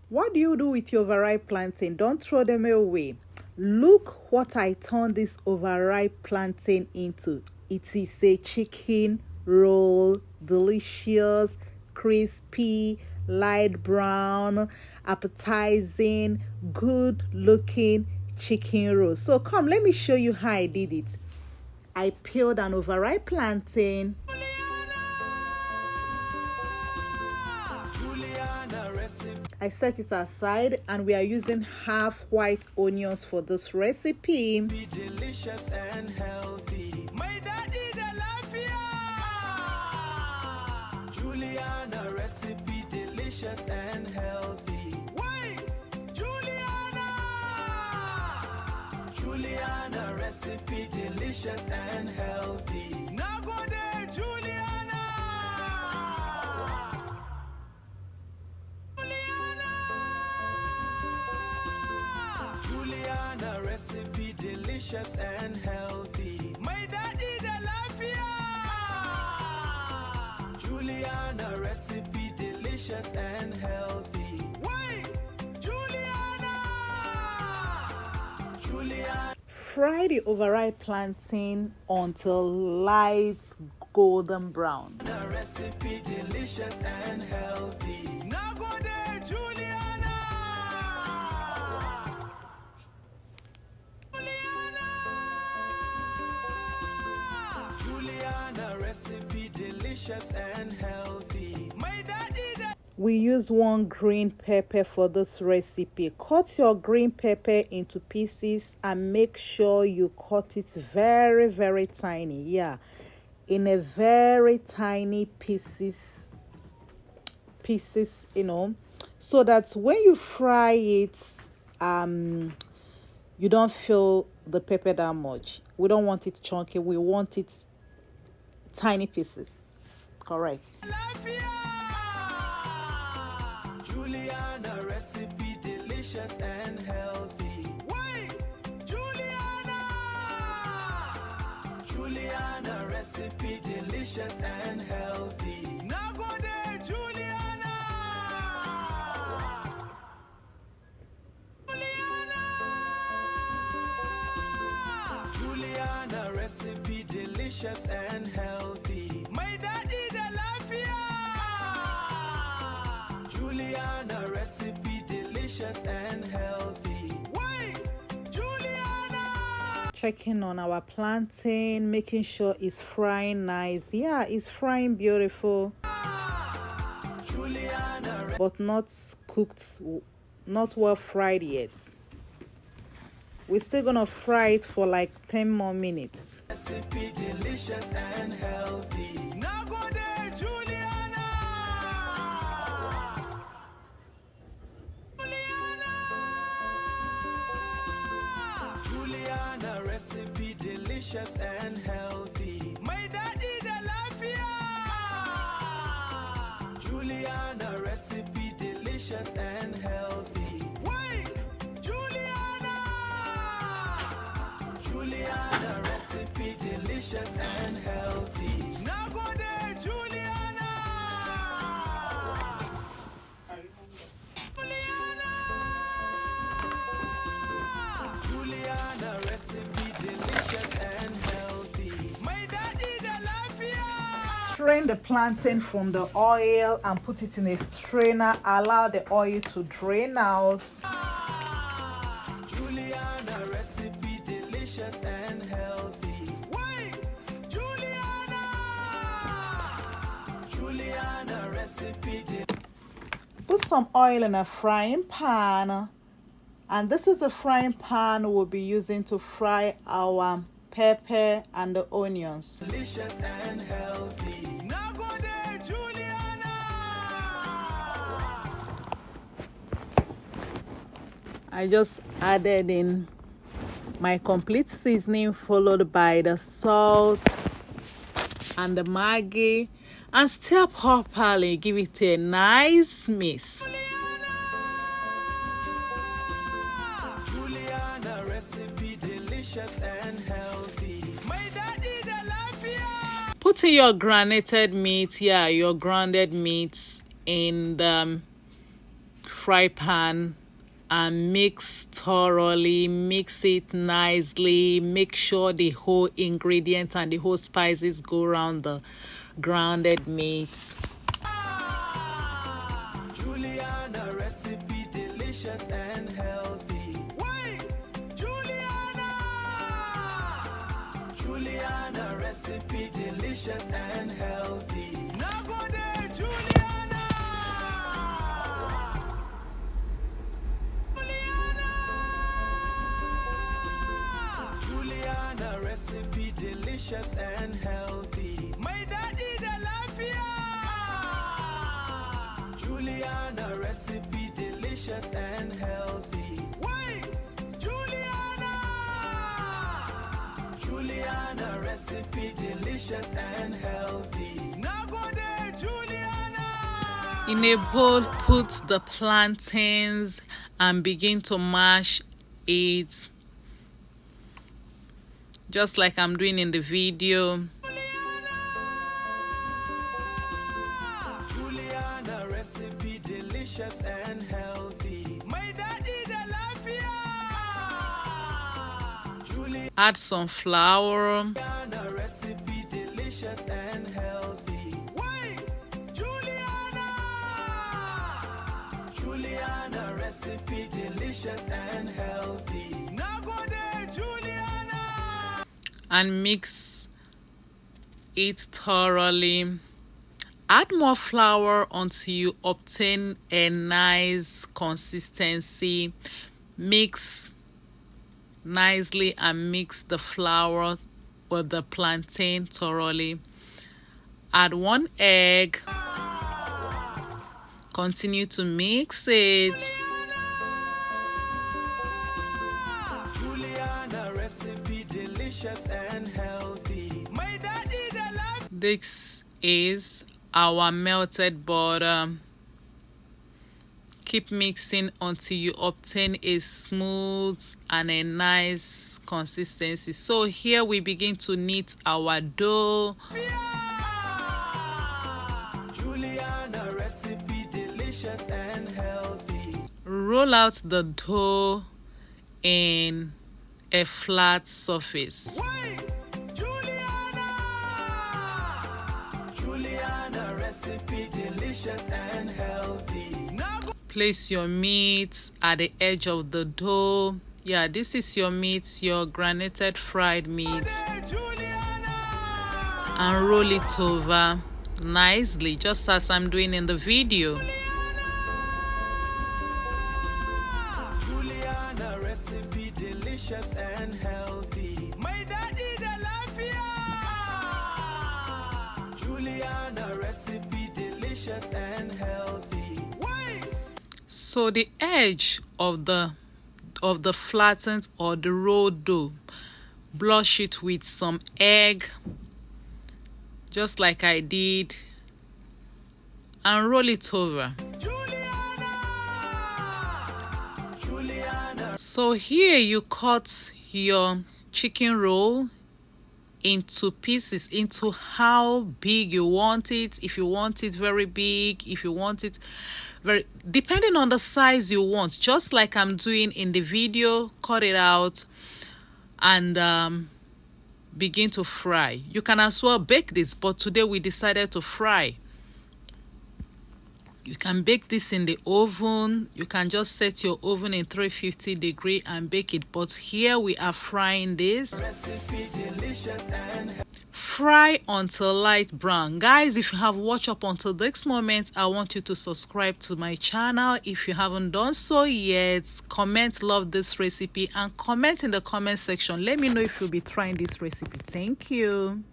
What do you do with your overripe plantain? Don't throw them away. Look what I turned this overripe plantain into. It is a chicken roll, delicious, crispy, light brown, appetizing, good looking chicken roll. So come, let me show you how I did it. I peeled an overripe plantain. Juliana recipe. I set it aside, and we are using half white onions for this recipe. Be delicious and healthy. My daddy the lafia. Juliana recipe delicious and healthy. Why? Juliana. Juliana recipe delicious and healthy. Now go there, Juliana. Juliana recipe delicious and healthy. My daddy the lafia. Juliana recipe delicious and healthy. Why? Juliana. Juliana Fry the overripe plantain until light golden brown. recipe delicious and healthy. Now go there, Juliana. Juliana recipe delicious and healthy. My daddy the We use 1 green pepper for this recipe. Cut your green pepper into pieces and make sure you cut it very, very tiny. Yeah, in a very tiny pieces, so that when you fry it, you don't feel the pepper that much. We don't want it chunky. We want it tiny pieces. Correct. lafia. Juliana recipe delicious and healthy. Why? Juliana. Juliana recipe delicious and healthy. Now go there, Juliana. Juliana recipe delicious and healthy. My daddy the lafia. Juliana recipe delicious and healthy. Why? Juliana. Checking on our plantain, making sure it's frying nice. Yeah, it's frying beautiful, Juliana but not cooked, not well fried yet. We're still gonna fry it for like 10 more minutes. recipe delicious and healthy. Now go there, Juliana. Juliana recipe delicious and healthy. My daddy the lafia. Juliana recipe delicious and healthy. Why? Juliana. Juliana recipe delicious and healthy. Now go there, Juliana. Juliana recipe delicious and healthy. My daddy the lafia. Strain the plantain from the oil and put it in a strainer. Allow the oil to drain out. Juliana recipe delicious and healthy. Why? Juliana. Juliana recipe Put some oil in a frying pan, and this is the frying pan we'll be using to fry our pepper and the onions. delicious and healthy. Now go there, Juliana. I just added in my complete seasoning, followed by the salt and the Maggi, and stir properly. Give it a nice mix. Juliana recipe delicious and healthy. My daddy the lafia. Put in your granulated meat, your grounded meat in the fry pan and mix thoroughly. Mix it nicely. Make sure the whole ingredients and the whole spices go around the grounded meat. Juliana recipe, delicious and healthy. Wait, Juliana! Juliana recipe, delicious and healthy. Now go there, Juliana! Juliana recipe, delicious and healthy. My daddy the lafia. Juliana recipe, delicious and healthy. Wait, Juliana. Juliana recipe, delicious and healthy. Now go there, Juliana. In a bowl, put the plantains and begin to mash it, just like I'm doing in the video. Juliana recipe, delicious and healthy. My daddy the lafia. Add some flour. Juliana recipe, delicious and healthy. Wait, Juliana. Juliana recipe, delicious and healthy. Now go there, Juliana. And mix it thoroughly. Add more flour until you obtain a nice consistency. Mix nicely and mix the flour with the plantain thoroughly. Add 1 egg. Continue to mix it. Juliana recipe, delicious and healthy. My daddy the love. This is our melted butter. Keep mixing until you obtain a smooth and a nice consistency. So here we begin to knead our dough. Juliana recipe, delicious and healthy. Roll out the dough in a flat surface. Wait, Juliana. Juliana recipe, delicious and healthy. Now go. Place your meat at the edge of the dough. Yeah, this is your meat, your granulated fried meat. there, Juliana. And roll it over nicely, just as I'm doing in the video. Juliana recipe, delicious and healthy. My daddy the lafia. Juliana recipe, delicious and healthy. Wait. So the edge of the flattened or the rolled dough, blush it with some egg, just like I did, and roll it over. Juliana. So here you cut your chicken roll into pieces, into how big you want it. If you want it very big, if you want it very, depending on the size you want, just like I'm doing in the video, cut it out and begin to fry. You can as well bake this, but today we decided to fry. You can bake this in the oven. You can just set your oven in 350 degree and bake it, but here we are frying this. Recipe, delicious and Fry until light brown. Guys, if you have watched up until this moment, I want you to subscribe to my channel. If you haven't done so yet, comment love this recipe and comment in the comment section. Let me know if you'll be trying this recipe. Thank you.